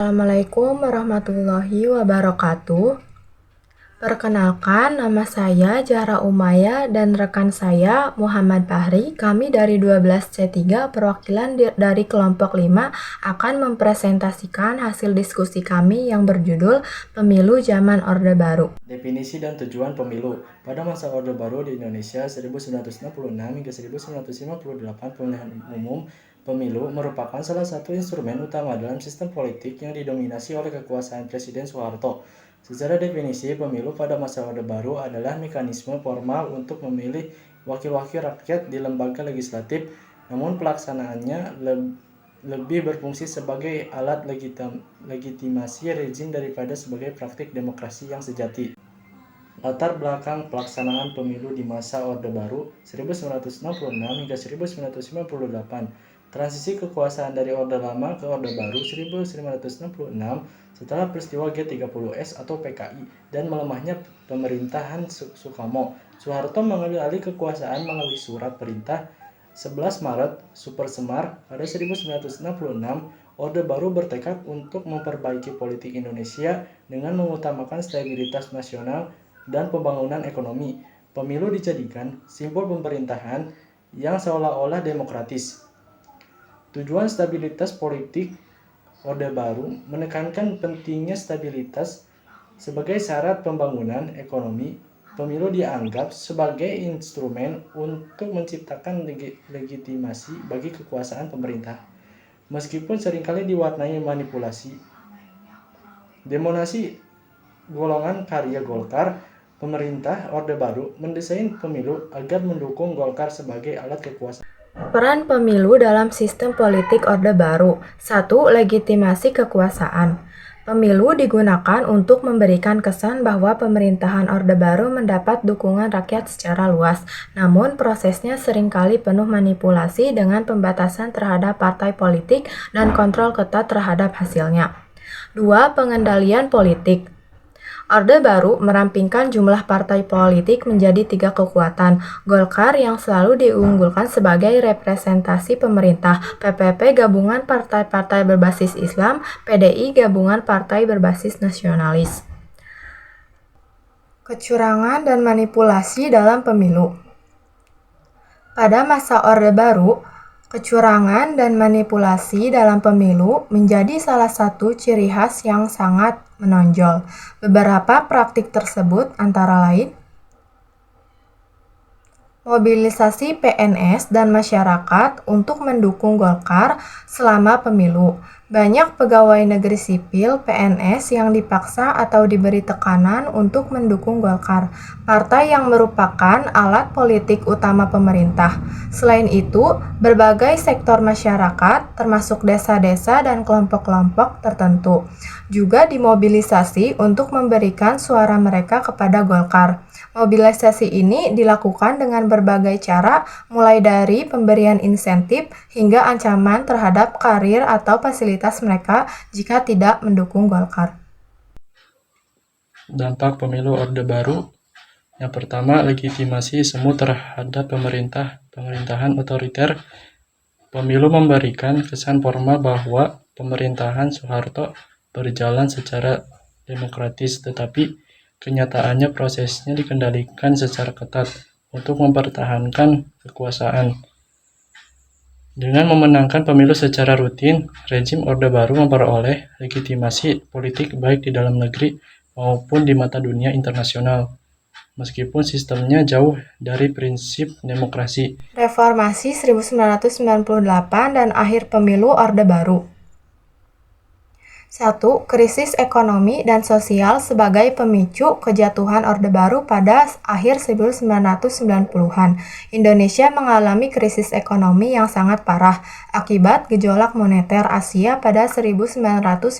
Assalamualaikum warahmatullahi wabarakatuh. Perkenalkan, nama saya Zahra Umaya dan rekan saya Muhammad Bahri. Kami dari 12C3 perwakilan dari kelompok 5 akan mempresentasikan hasil diskusi kami yang berjudul Pemilu Zaman Orde Baru. Definisi dan tujuan pemilu. Pada masa Orde Baru di Indonesia 1966 hingga 1958, pemilihan umum pemilu merupakan salah satu instrumen utama dalam sistem politik yang didominasi oleh kekuasaan Presiden Soeharto. Secara definisi, pemilu pada masa Orde Baru adalah mekanisme formal untuk memilih wakil-wakil rakyat di lembaga legislatif, namun pelaksanaannya lebih berfungsi sebagai alat legitimasi rezim daripada sebagai praktik demokrasi yang sejati. Latar belakang pelaksanaan pemilu di masa Orde Baru 1966 hingga 1998. Transisi kekuasaan dari Orde Lama ke Orde Baru 1966 setelah peristiwa G30S atau PKI dan melemahnya pemerintahan Sukarno. Soeharto mengambil alih kekuasaan melalui surat perintah 11 Maret Super Semar pada 1966. Orde Baru bertekad untuk memperbaiki politik Indonesia dengan mengutamakan stabilitas nasional dan pembangunan ekonomi. Pemilu dijadikan simbol pemerintahan yang seolah-olah demokratis. Tujuan stabilitas politik Orde Baru menekankan pentingnya stabilitas sebagai syarat pembangunan ekonomi. Pemilu dianggap sebagai instrumen untuk menciptakan legitimasi bagi kekuasaan pemerintah, meskipun seringkali diwarnai manipulasi. Demonstrasi golongan karya Golkar, pemerintah Orde Baru mendesain pemilu agar mendukung Golkar sebagai alat kekuasaan. Peran pemilu dalam sistem politik Orde Baru. 1. Legitimasi kekuasaan. Pemilu digunakan untuk memberikan kesan bahwa pemerintahan Orde Baru mendapat dukungan rakyat secara luas. Namun, prosesnya seringkali penuh manipulasi dengan pembatasan terhadap partai politik dan kontrol ketat terhadap hasilnya. 2. Pengendalian politik. Orde Baru merampingkan jumlah partai politik menjadi 3 kekuatan. Golkar yang selalu diunggulkan sebagai representasi pemerintah, PPP gabungan partai-partai berbasis Islam, PDI gabungan partai berbasis nasionalis. Kecurangan dan manipulasi dalam pemilu. Pada masa Orde Baru, kecurangan dan manipulasi dalam pemilu menjadi salah satu ciri khas yang sangat menonjol. Beberapa praktik tersebut antara lain mobilisasi PNS dan masyarakat untuk mendukung Golkar selama pemilu. Banyak pegawai negeri sipil PNS yang dipaksa atau diberi tekanan untuk mendukung Golkar, partai yang merupakan alat politik utama pemerintah. Selain itu, berbagai sektor masyarakat, termasuk desa-desa dan kelompok-kelompok tertentu, juga dimobilisasi untuk memberikan suara mereka kepada Golkar. Mobilisasi ini dilakukan dengan berbagai cara, mulai dari pemberian insentif hingga ancaman terhadap karir atau fasilitas mereka jika tidak mendukung Golkar. Dampak pemilu Orde Baru. Yang pertama, legitimasi semu terhadap pemerintahan otoriter. Pemilu memberikan kesan formal bahwa pemerintahan Soeharto berjalan secara demokratis, tetapi kenyataannya prosesnya dikendalikan secara ketat untuk mempertahankan kekuasaan. Dengan memenangkan pemilu secara rutin, rezim Orde Baru memperoleh legitimasi politik baik di dalam negeri maupun di mata dunia internasional, meskipun sistemnya jauh dari prinsip demokrasi. Reformasi 1998 dan akhir pemilu Orde Baru. 1. Krisis ekonomi dan sosial sebagai pemicu kejatuhan Orde Baru pada akhir 1990-an. Indonesia mengalami krisis ekonomi yang sangat parah akibat gejolak moneter Asia pada 1997.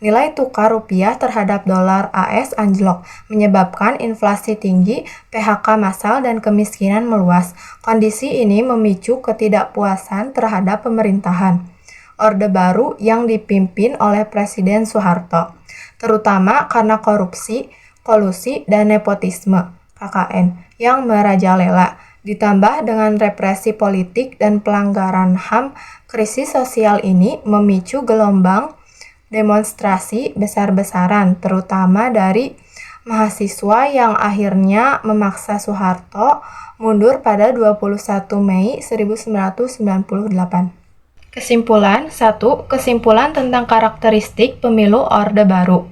Nilai tukar rupiah terhadap dolar AS anjlok, menyebabkan inflasi tinggi, PHK massal, dan kemiskinan meluas. Kondisi ini memicu ketidakpuasan terhadap pemerintahan Orde Baru yang dipimpin oleh Presiden Soeharto, terutama karena korupsi, kolusi, dan nepotisme (KKN) yang merajalela. Ditambah dengan represi politik dan pelanggaran HAM, krisis sosial ini memicu gelombang demonstrasi besar-besaran, terutama dari mahasiswa yang akhirnya memaksa Soeharto mundur pada 21 Mei 1998. Kesimpulan 1. Kesimpulan tentang karakteristik pemilu Orde Baru.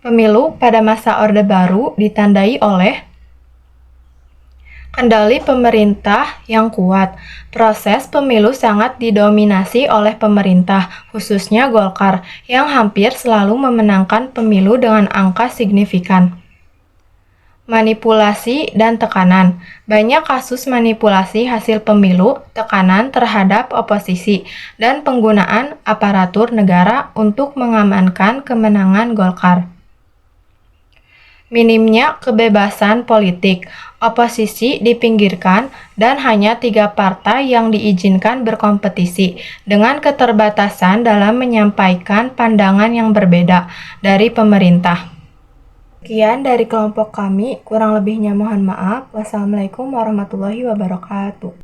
Pemilu pada masa Orde Baru ditandai oleh kendali pemerintah yang kuat. Proses pemilu sangat didominasi oleh pemerintah, khususnya Golkar, yang hampir selalu memenangkan pemilu dengan angka signifikan. Manipulasi dan tekanan. Banyak kasus manipulasi hasil pemilu, tekanan terhadap oposisi, dan penggunaan aparatur negara untuk mengamankan kemenangan Golkar. Minimnya kebebasan politik, oposisi dipinggirkan dan hanya 3 partai yang diizinkan berkompetisi dengan keterbatasan dalam menyampaikan pandangan yang berbeda dari pemerintah. Sekian dari kelompok kami, kurang lebihnya mohon maaf. Wassalamualaikum warahmatullahi wabarakatuh.